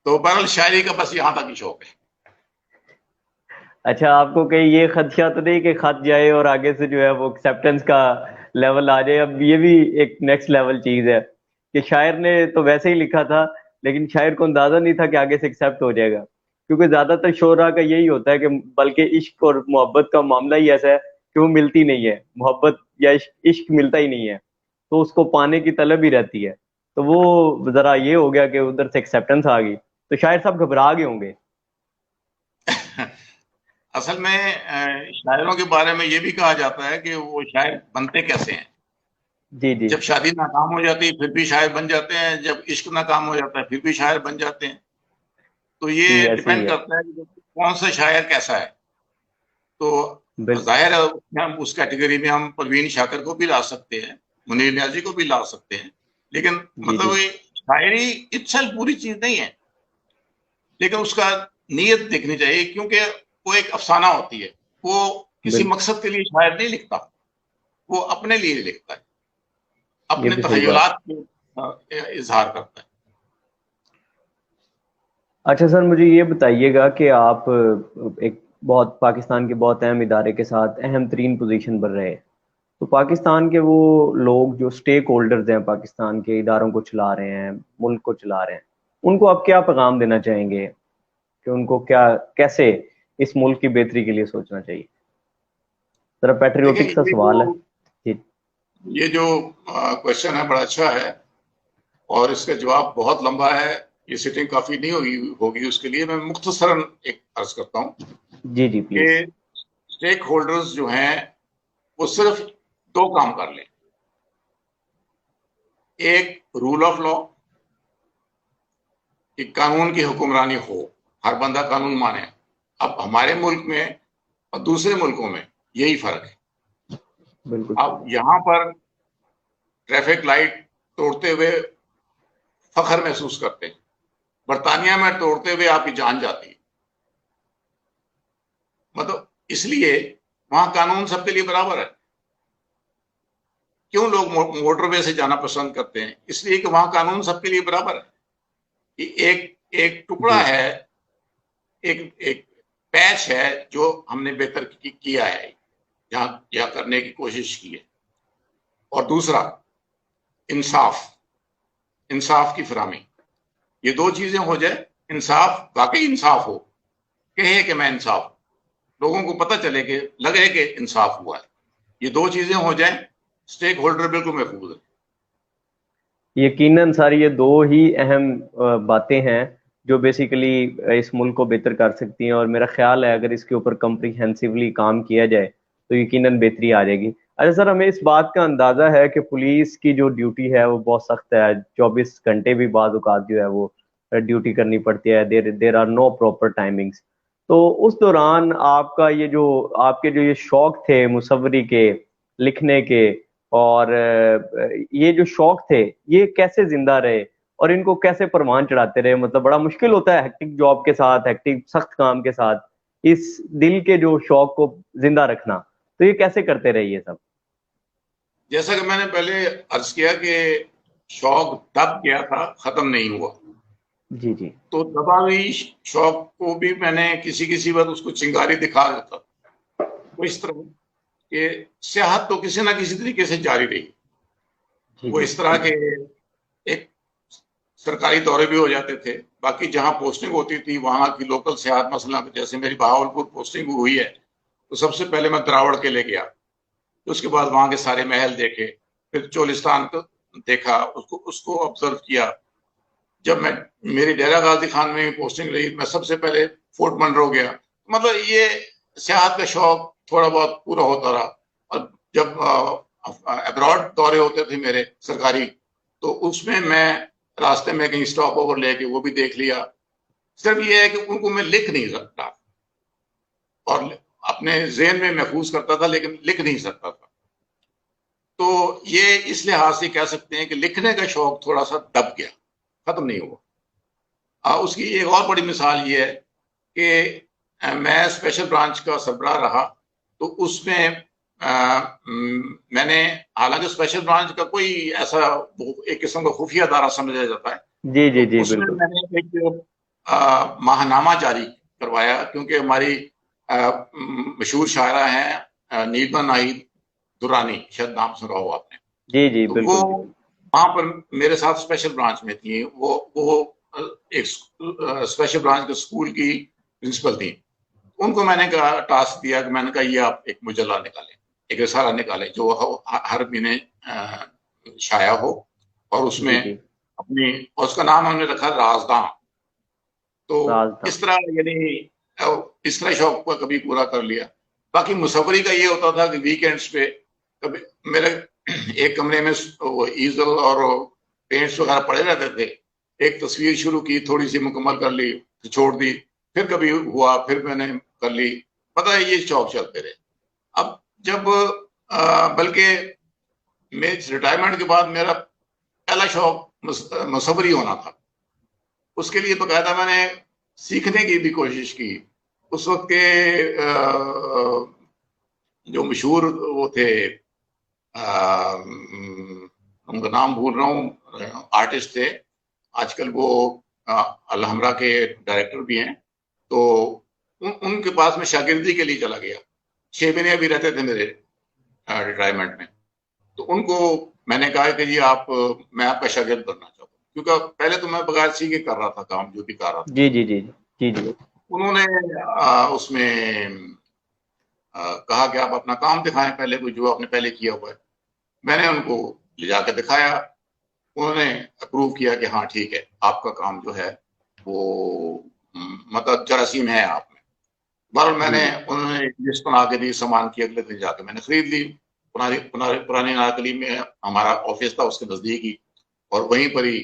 تو بہرحال شاعری کا بس یہاں تک ہی شوق ہے۔ اچھا، آپ کو کہیں یہ خدشہ تو نہیں کہ خط جائے اور آگے سے جو ہے وہ ایکسیپٹنس کا لیول آ جائے؟ اب یہ بھی ایک نیکسٹ لیول چیز ہے کہ شاعر نے تو ویسے ہی لکھا تھا لیکن شاعر کو اندازہ نہیں تھا کہ آگے سے ایکسیپٹ ہو جائے گا، کیونکہ زیادہ تر شعراء کا یہی ہوتا ہے کہ بلکہ عشق اور محبت کا معاملہ ہی ایسا ہے کہ وہ ملتی نہیں ہے، محبت یا عشق ملتا ہی نہیں ہے، تو اس کو پانے کی طلب ہی رہتی ہے۔ تو وہ ذرا یہ ہو گیا کہ ادھر سے ایکسیپٹنس آ گئی تو شاعر صاحب گھبرا گئے ہوں گے۔ اصل میں شاعروں کے بارے میں یہ بھی کہا جاتا ہے کہ وہ شاعر بنتے کیسے ہیں۔ جی جی جب شادی ناکام ہو جاتی ہے پھر بھی شاعر بن جاتے ہیں، جب عشق ناکام ہو جاتا ہے پھر بھی شاعر بن جاتے ہیں۔ تو جی یہ ایسے ہی ڈپینڈ ہے کرتا ہے کہ کون سا شاعر کیسا ہے۔ تو بالکل۔ ظاہر ہے ہم اس کیٹیگری میں ہم پروین شاکر کو بھی لا سکتے ہیں، منیر نیازی کو بھی لا سکتے ہیں، لیکن جی مطلب جی یہ شاعری اٹسیلف پوری چیز نہیں ہے، لیکن اس کا نیت دیکھنی چاہیے، کیونکہ وہ ایک افسانہ ہوتی ہے، وہ کسی بالکل، مقصد کے لیے شاعر نہیں لکھتا، وہ اپنے لیے لکھتا ہے، یہ اپنے بھی صحیح بات۔ تخیلات کو اظہار کرتا ہے۔ اچھا سر، مجھے یہ بتائیے گا کہ آپ ایک بہت پاکستان کے بہت اہم ادارے کے ساتھ اہم ترین پوزیشن پر رہے، تو پاکستان کے وہ لوگ جو سٹیک ہولڈرز ہیں، پاکستان کے اداروں کو چلا رہے ہیں، ملک کو چلا رہے ہیں، ان کو آپ کیا پیغام دینا چاہیں گے کہ ان کو کیسے اس ملک کی بہتری کے لیے سوچنا چاہیے؟ ذرا دیکھیں پیٹریوٹک سا سوال ہے۔ جی یہ جو کوشچن ہے بڑا اچھا ہے، اور اس کا جواب بہت لمبا ہے، یہ سیٹنگ کافی نہیں ہوگی اس کے لیے، میں مختصراً ایک عرض کرتا ہوں جی جی کہ پلیز۔ اسٹیک ہولڈرز جو ہیں وہ صرف دو کام کر لیں، ایک رول آف لا، کہ قانون کی حکمرانی ہو، ہر بندہ قانون مانے۔ اب ہمارے ملک میں اور دوسرے ملکوں میں یہی فرق ہے۔ بالکل اب یہاں پر ٹریفک لائٹ توڑتے ہوئے فخر محسوس کرتے ہیں، برطانیہ میں توڑتے ہوئے آپ کی جان جاتی ہے، مطلب اس لیے وہاں قانون سب کے لیے برابر ہے۔ کیوں لوگ موٹر وے سے جانا پسند کرتے ہیں؟ اس لیے کہ وہاں قانون سب کے لیے برابر ہے۔ ایک ٹکڑا جی ہے، ایک پیچ ہے جو ہم نے بہتر کیا ہے یا کرنے کی کوشش کی ہے، اور دوسرا انصاف کی فراہمی۔ یہ دو چیزیں ہو جائے، انصاف، واقعی انصاف ہو، کہے کہ میں انصاف، لوگوں کو پتہ چلے کہ لگے کہ انصاف ہوا ہے، یہ دو چیزیں ہو جائیں، اسٹیک ہولڈر بالکل محفوظ ہے۔ یقیناً ساری یہ دو ہی اہم باتیں ہیں جو بیسیکلی اس ملک کو بہتر کر سکتی ہیں، اور میرا خیال ہے اگر اس کے اوپر کمپریہنسولی کام کیا جائے تو یقیناً بہتری آ جائے گی۔ اچھا سر، ہمیں اس بات کا اندازہ ہے کہ پولیس کی جو ڈیوٹی ہے وہ بہت سخت ہے، 24 گھنٹے بھی بعض اوقات جو ہے وہ ڈیوٹی کرنی پڑتی ہے، there are no proper timings, تو اس دوران آپ کا یہ جو آپ کے جو یہ شوق تھے مصوری کے، لکھنے کے، اور یہ جو شوق تھے یہ کیسے زندہ رہے اور ان کو کیسے پروان چڑھاتے رہے؟ مطلب بڑا مشکل ہوتا ہے ہیکٹک جاب کے ساتھ، ہیکٹک سخت کام کے ساتھ اس دل کے جو شوق کو زندہ رکھنا، تو یہ کیسے کرتے رہے یہ سب؟ جیسا کہ میں نے پہلے عرض کیا کہ شوق دب گیا تھا، ختم نہیں ہوا. جی جی تو دبا ہوئی شوق کو بھی میں نے کسی وقت اس کو چنگاری دکھا دیتا. وہ اس طرح کہ سیاحت تو کسی نہ کسی طریقے سے جاری رہی. جی وہ جی اس طرح کے ایک سرکاری دورے بھی ہو جاتے تھے، باقی جہاں پوسٹنگ ہوتی تھی وہاں کی لوکل سیاحت، مثلا جیسے میری بہاولپور پوسٹنگ ہوئی ہے تو سب سے پہلے میں دراوڑ کے لے گیا. اس کے بعد وہاں کے سارے محل دیکھے، پھر چولستان کو دیکھا، اس کو آبزرو کیا. جب میں میری ڈیرہ غازی خان میں پوسٹنگ رہی میں سب سے پہلے فورٹ منرو گیا. مطلب یہ سیاحت کا شوق تھوڑا بہت پورا ہوتا رہا. اور جب ابراڈ دورے ہوتے تھے میرے سرکاری، تو اس میں راستے میں کہیں اسٹاپ اوور لے کے وہ بھی دیکھ لیا. صرف یہ ہے کہ ان کو میں لکھ نہیں سکتا اور اپنے ذہن میں محفوظ کرتا تھا لیکن لکھ نہیں سکتا تھا. تو یہ اس لحاظ سے کہہ سکتے ہیں کہ لکھنے کا شوق تھوڑا سا دب گیا، ختم نہیں ہوا. اس کی ایک اور بڑی مثال یہ ہے کہ میں اسپیشل برانچ کا سربراہ رہا. تو اس میں میں نے، حالانکہ اسپیشل برانچ کا کوئی ایسا ایک قسم کا خفیہ ادارہ سمجھا جاتا ہے، جی جی تو جی اس بالکل. میں نے ایک ماہنامہ جاری کروایا، کیونکہ ہماری مشہور شاعرہ ہیں نیلما ناہید درانی، شاید نام سنا ہو آپ نے. جی جی تو وہ بالکل. وہاں پر میرے ساتھ اسپیشل برانچ میں تھی. وہ ایک اسپیشل برانچ کے اسکول کی پرنسپل تھی. ان کو میں نے کہا، ٹاسک دیا کہ میں نے کہا یہ آپ ایک مجلہ نکالیں، ایک رسالہ نکالیں جو ہر مہینے شائع ہو، اور اس جی میں جی اپنی، اور اس کا نام ہم نے رکھا رازداں. تو رازداں. اس طرح یعنی اس طرح شوق کو کبھی پورا کر لیا. باقی مصوری کا یہ ہوتا تھا کہ ویکینڈز پہ کبھی میرے ایک کمرے میں ایزل اور پینٹس وغیرہ پڑے رہتے تھے. ایک تصویر شروع کی، تھوڑی سی مکمل کر لی، چھوڑ دی، پھر کبھی ہوا، پھر میں نے کر لی. پتہ ہے یہ شوق چلتے رہے. اب جب بلکہ میرے ریٹائرمنٹ کے بعد میرا پہلا شوق مصوری ہونا تھا. اس کے لیے باقاعدہ میں نے سیکھنے کی بھی کوشش کی. اس وقت کے جو مشہور وہ تھے، ان کا نام بھول رہا ہوں، آرٹسٹ تھے، آج کل وہ الحمرا کے ڈائریکٹر بھی ہیں. تو ان کے پاس میں شاگردی کے لیے چلا گیا. 6 مہینے ابھی رہتے تھے میرے ریٹائرمنٹ میں. تو ان کو میں نے کہا کہ جی میں آپ کا شاگرد بننا چاہتا ہوں، کیونکہ پہلے تو میں بغیر سیکھے کر رہا تھا کام جو بھی کر رہا تھا. جی جی جی جی جی. انہوں نے اس میں کہا کہ آپ اپنا کام دکھائیں پہلے، جو آپ نے پہلے کیا ہوا ہے. میں نے ان کو لے جا کے دکھایا. انہوں نے اپروو کیا کہ ہاں ٹھیک ہے، آپ کا کام جو ہے وہ مطلب جراثیم ہے آپ میں. بہرحال میں نے، انہوں نے لسٹ بنا کے دی سامان کی. اگلے دن جا کے میں نے خرید لی. پرانی نارکلی میں ہمارا آفس تھا، اس کے نزدیک ہی، اور وہیں پر ہی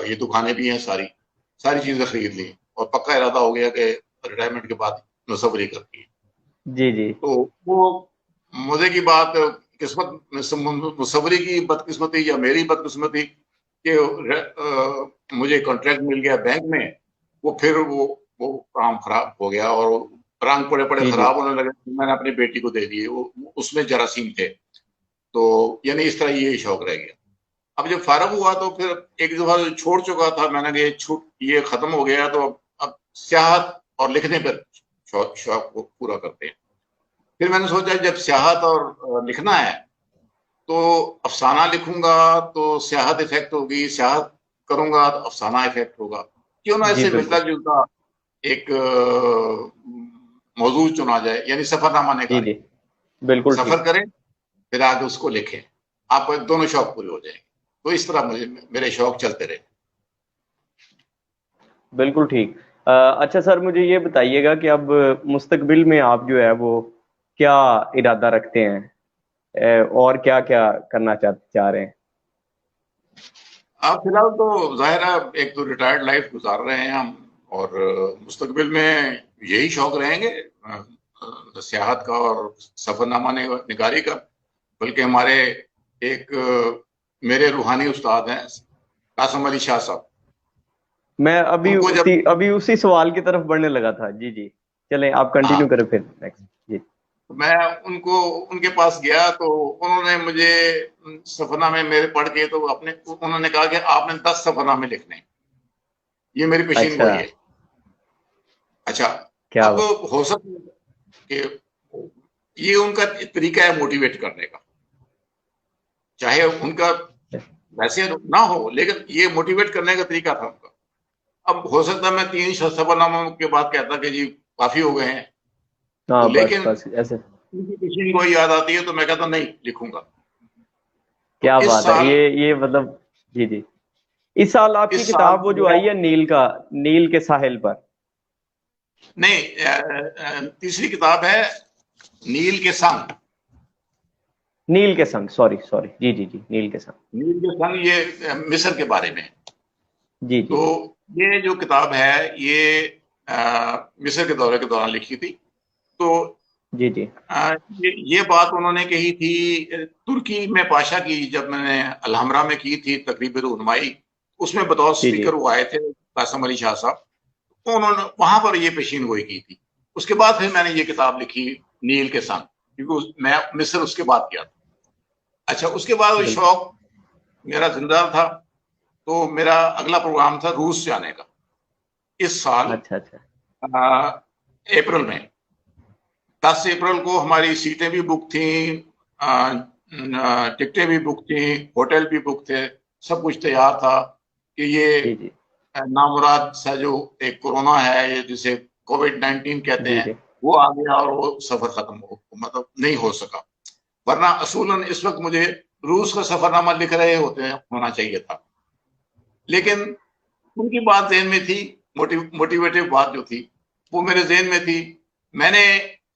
یہ دکانیں بھی ہیں. ساری چیزیں خرید لی اور پکا ارادہ ہو گیا کہ ریٹائرمنٹ کے بعد مصوری کرتی ہے. جی جی تو وہ مزے کی بات، قسمت مصوری کی بدقسمتی یا میری بدقسمتی کہ مجھے کانٹریکٹ مل گیا بینک میں. وہ پھر وہ کام خراب ہو گیا اور رنگ پڑے جی جی خراب ہونے لگے. میں نے اپنی بیٹی کو دے دیے، وہ اس میں جراثیم تھے. تو یعنی اس طرح یہ شوق رہ گیا. اب جب فارغ ہوا تو پھر ایک دفعہ چھوڑ چکا تھا میں نے کہ یہ ختم ہو گیا، تو اب سیاحت اور لکھنے پر شوق کو پورا کرتے ہیں. پھر میں نے سوچا جب سیاحت اور لکھنا ہے تو افسانہ لکھوں گا تو سیاحت افیکٹ ہوگی، سیاحت کروں گا تو افسانہ افیکٹ ہوگا. کیوں نہ جی ایسے بالکل. ملتا جلتا ایک موضوع چنا جائے، یعنی سفر نامہ جی نگاری. جی بالکل ٹھیک. سفر کریں پھر آگے اس کو لکھیں، آپ دونوں شوق پورے ہو جائیں گے. تو اس طرح میرے شوق چلتے رہے. بالکل ٹھیک. اچھا سر، مجھے یہ بتائیے گا کہ اب مستقبل میں آپ جو ہے وہ کیا ارادہ رکھتے ہیں اور کیا کیا کرنا چاہ رہے ہیں؟ آپ فی الحال تو ظاہر ہے ایک تو ریٹائرڈ لائف گزار رہے ہیں ہم، اور مستقبل میں یہی شوق رہیں گے سیاحت کا اور سفر نامہ نگاری کا. بلکہ ہمارے ایک میرے روحانی استاد ہیں قاسم علی شاہ صاحب. میں ان کو جب ابھی اسی سوال کی طرف بڑھنے لگا تھا. جی جی چلیں آپ کنٹینیو کریں پھر نیکسٹ. جی میں ان کے پاس گیا تو انہوں نے مجھے سفر نامے میرے پڑھ کے تو انہوں نے کہا کہ آپ نے 10 سفر نامے لکھنے ہیں. یہ میری پیشین گوئی ہے. اچھا کیا اب ہو سکتا ہے کہ یہ ان کا طریقہ ہے موٹیویٹ کرنے کا, چاہے ان کا ویسے نہ ہو لیکن یہ موٹیویٹ کرنے کا طریقہ تھا ان کا. اب ہو سکتا ہے میں 3 سفر ناموں کے بعد کہتا کہ جی کافی ہو گئے ہیں, ہاں لیکن بس ایسے ان کی پیشین گوئی یاد آتی ہے تو میں کہتا نہیں لکھوں گا. کیا بات ہے. یہ مطلب جی جی اس سال آپ کی اس سال کتاب وہ جو آئی ہے نیل کے ساحل پر. نہیں, تیسری کتاب ہے نیل کے سنگ. نیل کے سنگ, سوری جی جی جی نیل کے سنگ. نیل کے سنگ یہ مصر کے بارے میں. جی جی تو یہ جو کتاب ہے یہ مصر کے دورے کے دوران لکھی تھی. تو جی جی یہ بات انہوں نے کہی تھی ترکی میں پاشا کی, جب میں نے الحمرا میں کی تھی تقریب رونمائی, اس میں بطور جی جی اسپیکر وہ آئے تھے قاسم علی شاہ صاحب. تو انہوں نے وہاں پر یہ پیشین گوئی کی تھی. اس کے بعد پھر میں نے یہ کتاب لکھی نیل کے سنگ, کیونکہ میں مصر اس کے بعد کیا تھا. اچھا اس کے بعد وہ شوق میرا زندہ تھا, تو میرا اگلا پروگرام تھا روس جانے کا اس سال. اچھا اپریل میں 10 اپریل کو ہماری سیٹیں بھی بک تھیں, ٹکٹیں بھی بک تھیں, ہوٹل بھی بک تھے, سب کچھ تیار تھا کہ یہ جی جی نامراد سا جو ایک کورونا ہے یہ جسے کووڈ-19 کہتے جی ہیں جی وہ آ گیا اور وہ سفر ختم ہو, مطلب نہیں ہو سکا. ورنہ اصولاً اس وقت مجھے روس کا سفر نامہ لکھ رہے ہونا چاہیے تھا. لیکن ان کی بات ذہن میں تھی, موٹیویٹو بات جو تھی وہ میرے ذہن میں تھی. میں نے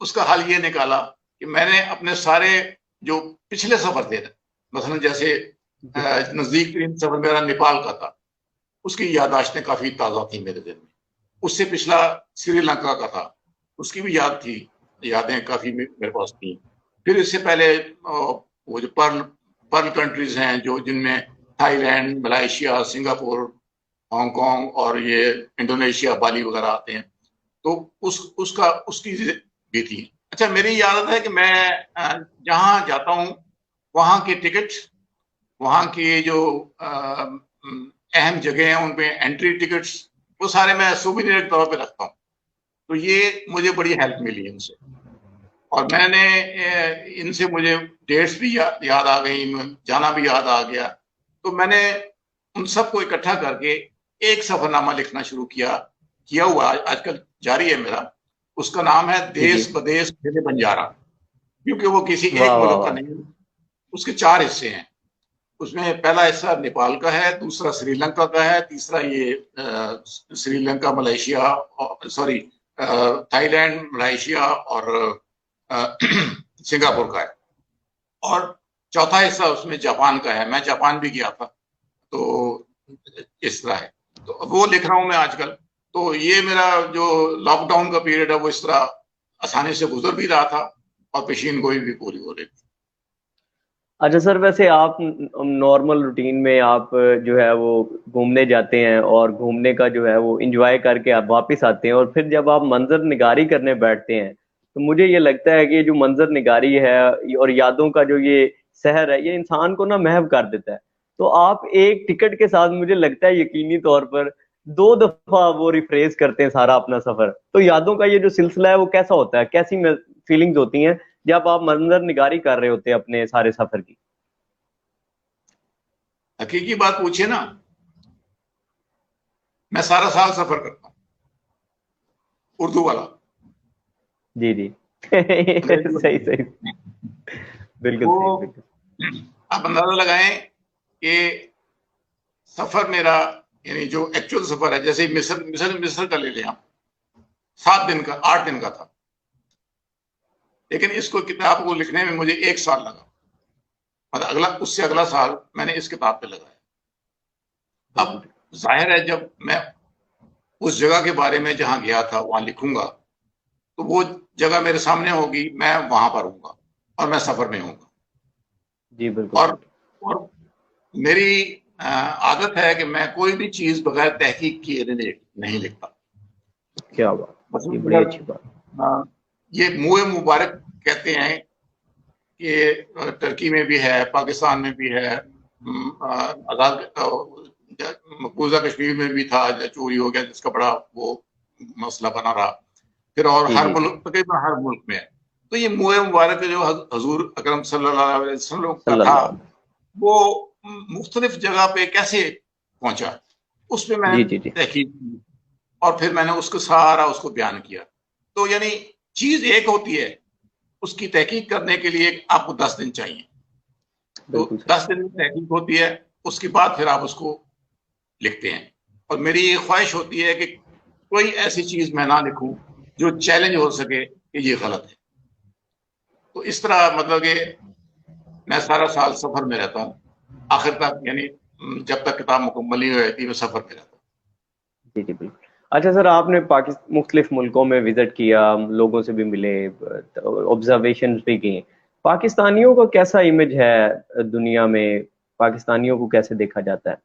اس کا حل یہ نکالا کہ میں نے اپنے سارے جو پچھلے سفر تھے, مثلا جیسے نزدیک ترین سفر میرا نیپال کا تھا, اس کی یادداشتیں کافی تازہ تھیں میرے ذہن میں. اس سے پچھلا سری لنکا کا تھا, اس کی بھی یاد تھی, یادیں کافی میرے پاس تھیں. پھر اس سے پہلے وہ جو پرل کنٹریز ہیں جن میں Thailand, Malaysia, Singapore, Hong Kong اور یہ انڈونیشیا, بالی وغیرہ آتے ہیں, تو اس کی بھی تھی. اچھا میری عادت ہے کہ میں جہاں جاتا ہوں وہاں کے ٹکٹ, وہاں کی جو اہم جگہ ہیں ان پہ انٹری ٹکٹس وہ سارے میں سووینیر کے طور پہ رکھتا ہوں. تو یہ مجھے بڑی ہیلپ ملی ان سے, اور میں نے ان سے مجھے ڈیٹس بھی یاد آ گئی, جانا بھی یاد آ گیا. تو میں نے ان سب کو اکٹھا کر کے ایک سفر نامہ لکھنا شروع کیا ہوا, آج کل جاری ہے میرا. اس کا نام ہے دیس بدیس پھرے بنجارا, کیونکہ وہ کسی ایک ملک کا نہیں, اس کے 4 حصے ہیں. اس میں پہلا حصہ نیپال کا ہے, دوسرا سری لنکا کا ہے, تیسرا یہ Sri Lanka, Malaysia, sorry Thailand, Malaysia اور سنگاپور کا ہے, اور چوتھا حصہ اس میں جاپان کا ہے. میں جاپان بھی گیا تھا, تو اس طرح ہے. تو وہ لکھ رہا ہوں میں آج کل. تو یہ میرا جو لاک ڈاؤن کا پیریڈ ہے وہ اس طرح آسانی سے گزر بھی رہا تھا اور پیشین گوئی بھی پوری ہو رہی تھی. اچھا سر, ویسے آپ نارمل روٹین میں آپ جو ہے وہ گھومنے جاتے ہیں اور گھومنے کا جو ہے وہ انجوائے کر کے آپ واپس آتے ہیں, اور پھر جب آپ منظر نگاری کرنے بیٹھتے ہیں تو مجھے یہ لگتا ہے کہ یہ جو منظر نگاری ہے اور یادوں کا جو یہ سحر ہے یہ انسان کو نا محو کر دیتا ہے. تو آپ ایک ٹکٹ کے ساتھ مجھے لگتا ہے یقینی طور پر 2 دفعہ وہ ریفریز کرتے ہیں سارا اپنا سفر. تو یادوں کا یہ جو سلسلہ ہے وہ کیسا ہوتا ہے, کیسی فیلنگز ہوتی ہیں جب آپ منظر نگاری کر رہے ہوتے ہیں اپنے سارے سفر کی؟ حقیقی بات پوچھے نا, میں سارا سال سفر کرتا ہوں, اردو والا. جی جی صحیح بالکل صحیح. آپ اندازہ لگائیں کہ سفر میرا یعنی جو ایکچوئل سفر ہے, جیسے مصر کا لے لیں آپ, 7 دن کا 8 دن کا تھا, لیکن اس کو کتاب کو لکھنے میں مجھے 1 سال لگا, اور اس سے اگلا سال میں نے اس کتاب پہ لگایا. اب ظاہر ہے جب میں اس جگہ کے بارے میں جہاں گیا تھا وہاں لکھوں گا تو وہ جگہ میرے سامنے ہوگی، میں وہاں پر ہوں گا اور میں سفر میں ہوں گا. جی بالکل. اور میری عادت ہے کہ میں کوئی بھی چیز بغیر تحقیق کیے نہیں لکھتا. کیا بات، یہ بڑی اچھی بات. یہ منہ مبارک کہتے ہیں کہ ترکی میں بھی ہے، پاکستان میں بھی ہے، آزاد مقبوضہ کشمیر میں بھی تھا، چوری ہو گیا جس کا بڑا وہ مسئلہ بنا رہا، پھر اور ہر ملک، تقریباً ہر ملک میں ہے. تو یہ منہ مبارک جو حضور اکرم صلی اللہ علیہ وسلم کا تھا وہ مختلف جگہ پہ کیسے پہنچا، اس پہ میں نے تحقیق کی اور پھر میں نے اس کو سارا اس کو بیان کیا. تو یعنی چیز ایک ہوتی ہے، اس کی تحقیق کرنے کے لیے آپ کو 10 دن چاہیے. تو 10 دن کی تحقیق ہوتی ہے، اس کے بعد پھر آپ اس کو لکھتے ہیں. اور میری یہ خواہش ہوتی ہے کہ کوئی ایسی چیز میں نہ لکھوں جو چیلنج ہو سکے کہ یہ غلط ہے. تو اس طرح مطلب کہ میں سارا سال سفر میں رہتا ہوں، آخر تک یعنی جب تک کتاب مکمل نہیں ہو جاتی میں سفر میں رہتا ہوں. جی جی بالکل. اچھا سر، آپ نے مختلف ملکوں میں وزٹ کیا، لوگوں سے بھی ملے، آبزرویشن بھی کی. پاکستانیوں کا کیسا امیج ہے دنیا میں؟ پاکستانیوں کو کیسے دیکھا جاتا ہے؟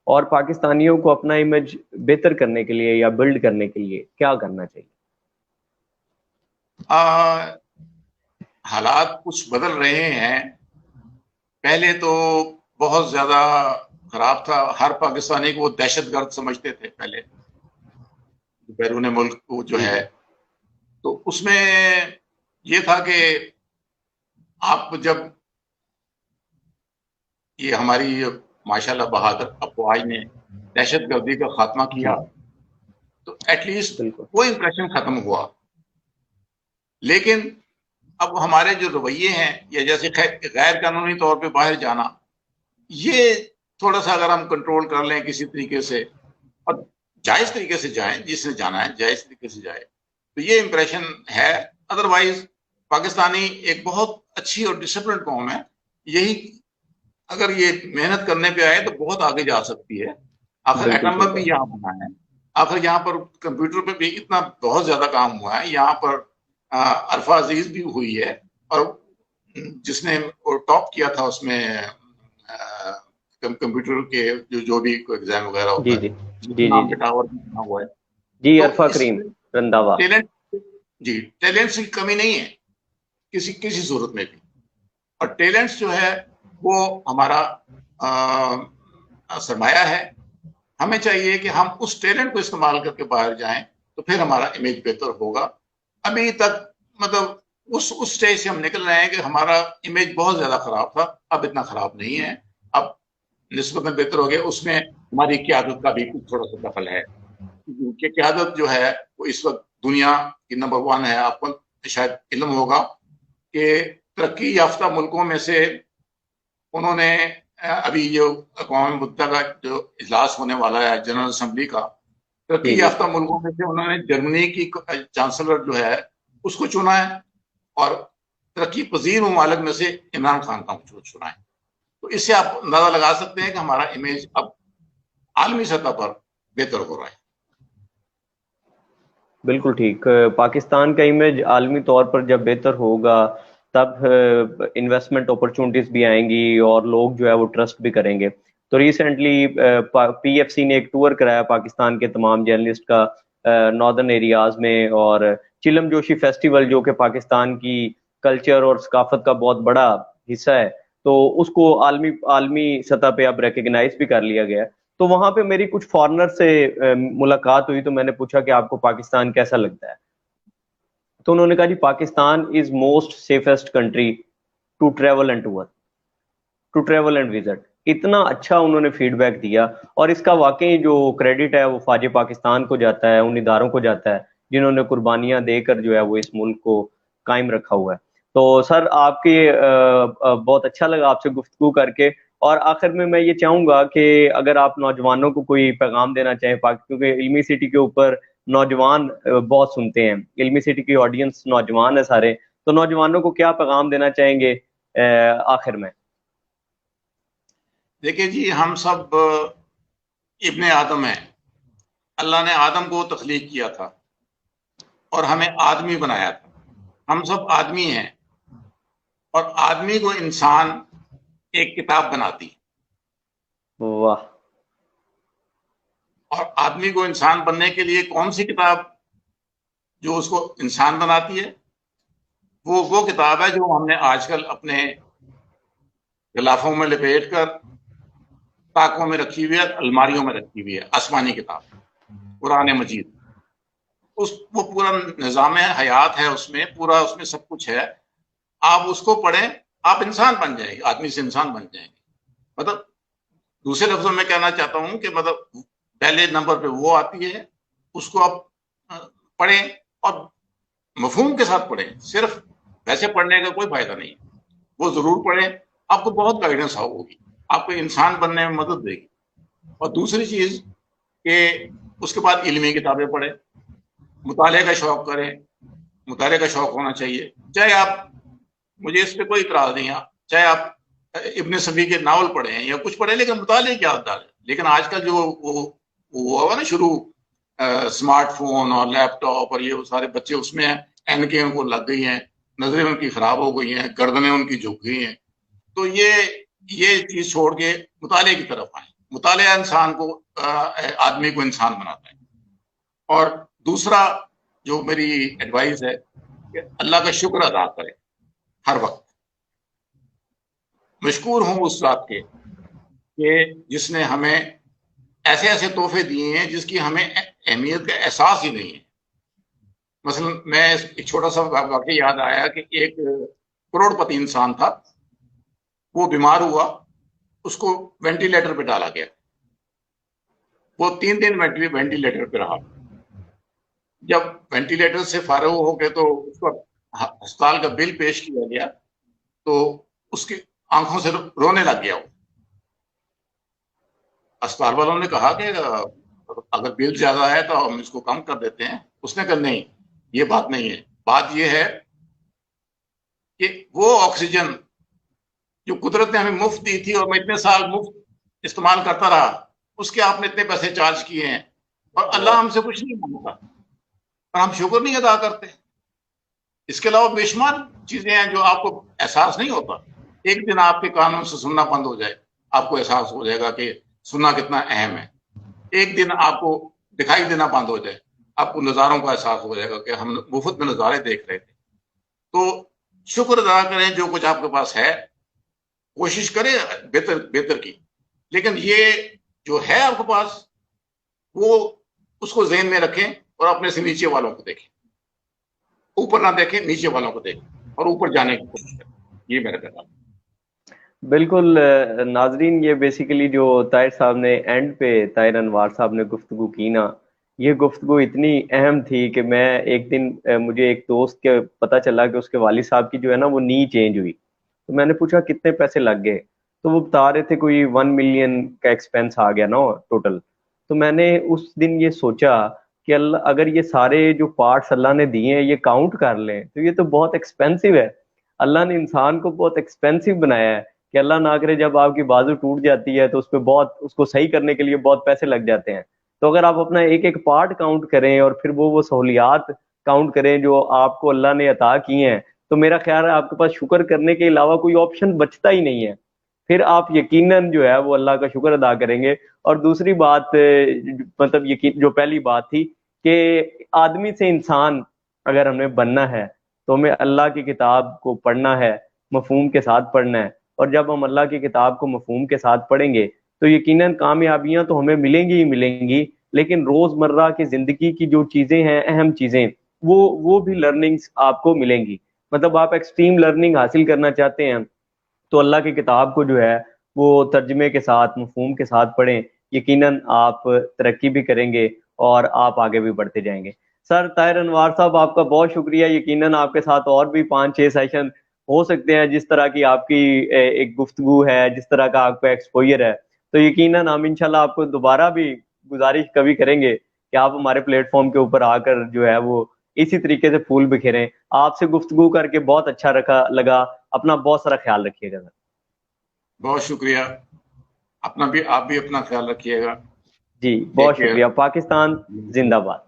اور پاکستانیوں کو اپنا امیج بہتر کرنے کے لیے یا بلڈ کرنے کے لیے کیا کرنا چاہیے؟ حالات کچھ بدل رہے ہیں. پہلے تو بہت زیادہ خراب تھا، ہر پاکستانی کو وہ دہشت گرد سمجھتے تھے پہلے، بیرون ملک کو جو ہے. تو اس میں یہ تھا کہ آپ جب یہ ہماری ماشاءاللہ بہادر افواج نے دہشت گردی کا خاتمہ کیا تو ایٹ لیسٹ وہ امپریشن ختم ہوا. لیکن اب ہمارے جو رویے ہیں، یا جیسے غیر قانونی طور پہ باہر جانا، یہ تھوڑا سا اگر ہم کنٹرول کر لیں کسی طریقے سے اور جائز طریقے سے جائیں، جس نے جانا ہے جائز طریقے سے جائے، تو یہ امپریشن ہے. ادروائز پاکستانی ایک بہت اچھی اور ڈسپلنڈ قوم ہے. یہی اگر یہ محنت کرنے پہ آئے تو بہت آگے جا سکتی ہے. آخر ایٹم بم بھی یہاں بنا ہے، آخر یہاں پر کمپیوٹر پہ بھی اتنا بہت زیادہ کام ہوا ہے. یہاں پر عرفہ عزیز بھی ہوئی ہے، اور جس نے ٹاپ کیا تھا اس میں کمپیوٹر کے جو بھی ایگزام وغیرہ ہوتا ہے، نام کے ٹاور بھی بنا ہوا ہے. جی عرفہ کریم رنداوا. جی ٹیلنٹس کی کمی نہیں ہے کسی صورت میں بھی، اور ٹیلنٹس جو ہے وہ ہمارا سرمایہ ہے. ہمیں چاہیے کہ ہم اس ٹیلنٹ کو استعمال کر کے باہر جائیں تو پھر ہمارا امیج بہتر ہوگا. ابھی تک مطلب اس سٹیج سے ہم نکل رہے ہیں کہ ہمارا امیج بہت زیادہ خراب تھا، اب اتنا خراب نہیں ہے، اب نسبتاً بہتر ہو گیا. اس میں ہماری قیادت کا بھی تھوڑا سا دخل ہے، کہ قیادت جو ہے وہ اس وقت دنیا کی نمبر 1 ہے. آپ کو شاید علم ہوگا کہ ترقی یافتہ ملکوں میں سے انہوں نے ابھی جو اقوام متحدہ کا جو اجلاس ہونے والا ہے جنرل اسمبلی کا، ترقی یافتہ ملکوں میں سے انہوں نے جرمنی کی چانسلر جو ہے اس کو چنا ہے، اور ترقی پذیر ممالک میں سے عمران خان کا چنا ہے. تو اس سے آپ اندازہ لگا سکتے ہیں کہ ہمارا امیج اب عالمی سطح پر بہتر ہو رہا ہے. بالکل ٹھیک. پاکستان کا امیج عالمی طور پر جب بہتر ہوگا تب انویسٹمنٹ اپرچونٹیز بھی آئیں گی اور لوگ جو ہے وہ ٹرسٹ بھی کریں گے. تو ریسنٹلی پی ایف سی نے ایک ٹور کرایا پاکستان کے تمام جرنلسٹ کا ناردرن ایریاز میں، اور چلم جوشی فیسٹیول جو کہ پاکستان کی کلچر اور ثقافت کا بہت بڑا حصہ ہے، تو اس کو عالمی سطح پہ اب ریکگنائز بھی کر لیا گیا ہے. تو وہاں پہ میری کچھ فارنر سے ملاقات ہوئی تو میں نے پوچھا کہ آپ کو پاکستان کیسا لگتا ہے، تو انہوں نے کہا جی Pakistan is most safest country to travel and visit. اتنا اچھا انہوں نے فیڈ بیک دیا، اور اس کا واقعی جو کریڈٹ ہے وہ فوج پاکستان کو جاتا ہے، ان اداروں کو جاتا ہے جنہوں نے قربانیاں دے کر جو ہے وہ اس ملک کو قائم رکھا ہوا ہے. تو سر آپ کے بہت اچھا لگا آپ سے گفتگو کر کے. اور آخر میں یہ چاہوں گا کہ اگر آپ نوجوانوں کو کوئی پیغام دینا چاہیں، کیونکہ علمی سٹی کے اوپر نوجوان بہت سنتے ہیں، علمی سٹی کی آڈینس نوجوان ہے سارے، تو نوجوانوں کو کیا پیغام دینا چاہیں گے آخر میں؟ دیکھیں جی، ہم سب ابن آدم ہیں. اللہ نے آدم کو تخلیق کیا تھا، اور ہمیں آدمی بنایا تھا. ہم سب آدمی ہیں اور آدمی کو انسان ایک کتاب بناتی ہے. واہ. اور آدمی کو انسان بننے کے لیے کون سی کتاب جو اس کو انسان بناتی ہے؟ وہ کتاب ہے جو ہم نے آج کل اپنے غلافوں میں لپیٹ کر طاقوں میں رکھی ہوئی ہے, الماریوں میں رکھی ہوئی ہے, آسمانی کتاب قرآن مجید. وہ پورا نظام حیات ہے, اس میں پورا اس میں سب کچھ ہے. آپ اس کو پڑھیں, آپ انسان بن جائیں گے, آدمی سے انسان بن جائیں گے. مطلب دوسرے لفظوں میں کہنا چاہتا ہوں کہ مطلب پہلے نمبر پہ وہ آتی ہے, اس کو آپ پڑھیں اور مفہوم کے ساتھ پڑھیں. صرف ویسے پڑھنے کا کوئی فائدہ نہیں ہے, وہ ضرور پڑھیں, آپ کو بہت گائیڈنس ہوگی, آپ کو انسان بننے میں مدد دے گی. اور دوسری چیز کہ اس کے بعد علمی کتابیں پڑھیں, مطالعے کا شوق کریں. مطالعے کا شوق ہونا چاہیے, چاہے آپ, مجھے اس پہ کوئی اعتراض نہیں ہے, چاہے آپ ابن صفی کے ناول پڑھیں یا کچھ پڑھیں, لیکن مطالعے کی عادت ڈالیں. لیکن آج کل جو وہ ہوا نا شروع, اسمارٹ فون اور لیپ ٹاپ اور یہ سارے بچے اس میں ہیں, اینکیں ان کو لگ گئی ہیں, نظریں ان کی خراب ہو گئی ہیں, گردنیں ان کی جھک گئی ہیں. تو یہ چیز چھوڑ کے مطالعے کی طرف آئیں. مطالعہ انسان کو, آدمی کو انسان بناتا ہے. اور دوسرا جو میری ایڈوائز ہے کہ اللہ کا شکر ادا کرے ہر وقت. مشکور ہوں اس ذات کے کہ جس نے ہمیں ایسے ایسے تحفے دیے ہیں جس کی ہمیں اہمیت کا احساس ہی نہیں ہے. مثلا میں ایک چھوٹا سا واقعہ یاد آیا کہ ایک کروڑ پتی انسان تھا, وہ بیمار ہوا, اس کو وینٹیلیٹر پہ ڈالا گیا, وہ 3 دن وینٹیلیٹر پہ رہا. جب وینٹیلیٹر سے فارغ ہو گئے تو اس کو ہسپتال کا بل پیش کیا گیا, تو اس کی آنکھوں سے رونے لگ گیا. اسپتال والوں نے کہا کہ اگر بل زیادہ ہے تو ہم اس کو کم کر دیتے ہیں. اس نے کہا نہیں, یہ بات نہیں ہے. بات یہ ہے کہ وہ آکسیجن جو قدرت نے ہمیں مفت دی تھی اور میں اتنے سال مفت استعمال کرتا رہا, اس کے آپ نے اتنے پیسے چارج کیے ہیں, اور اللہ ہم سے کچھ نہیں مانگتا, اور ہم شکر نہیں ادا کرتے. اس کے علاوہ بے شمار چیزیں ہیں جو آپ کو احساس نہیں ہوتا. ایک دن آپ کے کانوں سے سننا بند ہو جائے, آپ کو احساس ہو جائے گا کہ سننا کتنا اہم ہے. ایک دن آپ کو دکھائی دینا بند ہو جائے, آپ کو نظاروں کا احساس ہو جائے گا کہ ہم مفت میں نظارے دیکھ رہے تھے. تو شکر ادا کریں جو کچھ آپ کے پاس ہے, کوشش کریں بہتر کی. لیکن یہ جو ہے آپ کے پاس, وہ اس کو ذہن میں رکھیں اور اپنے سے نیچے والوں کو دیکھیں. اوپر نہ دیکھیں, نیچے والوں کو دیکھیں اور اوپر جانے کی کوشش کریں. یہ میرا کہنا ہے. بالکل. ناظرین, یہ بیسیکلی جو طاہر صاحب نے اینڈ پہ, طاہر انوار صاحب نے گفتگو کی نا, یہ گفتگو اتنی اہم تھی کہ میں ایک دن, مجھے ایک دوست کے پتہ چلا کہ اس کے والد صاحب کی جو ہے نا وہ نی چینج ہوئی. تو میں نے پوچھا کتنے پیسے لگ گئے, تو وہ بتا رہے تھے کوئی 1 ملین کا ایکسپینس آ گیا نا ٹوٹل. تو میں نے اس دن یہ سوچا کہ اللہ, اگر یہ سارے جو پارٹس اللہ نے دیے ہیں یہ کاؤنٹ کر لیں تو یہ تو بہت ایکسپینسو ہے. اللہ نے انسان کو بہت ایکسپینسو بنایا ہے کہ اللہ نہ کرے جب آپ کی بازو ٹوٹ جاتی ہے تو اس پہ بہت, اس کو صحیح کرنے کے لیے بہت پیسے لگ جاتے ہیں. تو اگر آپ اپنا ایک ایک پارٹ کاؤنٹ کریں اور پھر وہ سہولیات کاؤنٹ کریں جو آپ کو اللہ نے عطا کی ہیں, تو میرا خیال ہے آپ کے پاس شکر کرنے کے علاوہ کوئی آپشن بچتا ہی نہیں ہے. پھر آپ یقیناً جو ہے وہ اللہ کا شکر ادا کریں گے. اور دوسری بات, مطلب یقین, جو پہلی بات تھی کہ آدمی سے انسان اگر ہمیں بننا ہے تو ہمیں اللہ کی کتاب کو پڑھنا ہے, مفہوم کے ساتھ پڑھنا ہے. اور جب ہم اللہ کی کتاب کو مفہوم کے ساتھ پڑھیں گے تو یقیناً کامیابیاں تو ہمیں ملیں گی ہی ملیں گی, لیکن روزمرہ کی زندگی کی جو چیزیں ہیں, اہم چیزیں, وہ بھی لرننگز آپ کو ملیں گی. مطلب آپ ایکسٹریم لرننگ حاصل کرنا چاہتے ہیں تو اللہ کی کتاب کو جو ہے وہ ترجمے کے ساتھ, مفہوم کے ساتھ پڑھیں. یقیناً آپ ترقی بھی کریں گے اور آپ آگے بھی بڑھتے جائیں گے. سر طاہر انوار صاحب, آپ کا بہت شکریہ. یقیناً آپ کے ساتھ اور بھی 5-6 سیشن ہو سکتے ہیں. جس طرح کی آپ کی ایک گفتگو ہے, جس طرح کا آپ کا ایکسپوئر ہے, تو یقیناً ہم انشاءاللہ آپ کو دوبارہ بھی گزارش کبھی کریں گے کہ آپ ہمارے پلیٹ فارم کے اوپر آ کر جو ہے وہ اسی طریقے سے پھول بکھیریں. آپ سے گفتگو کر کے بہت اچھا لگا. اپنا بہت سارا خیال رکھیے گا سر. بہت شکریہ. آپ بھی اپنا خیال رکھیے گا. جی بہت شکریہ. پاکستان زندہ باد.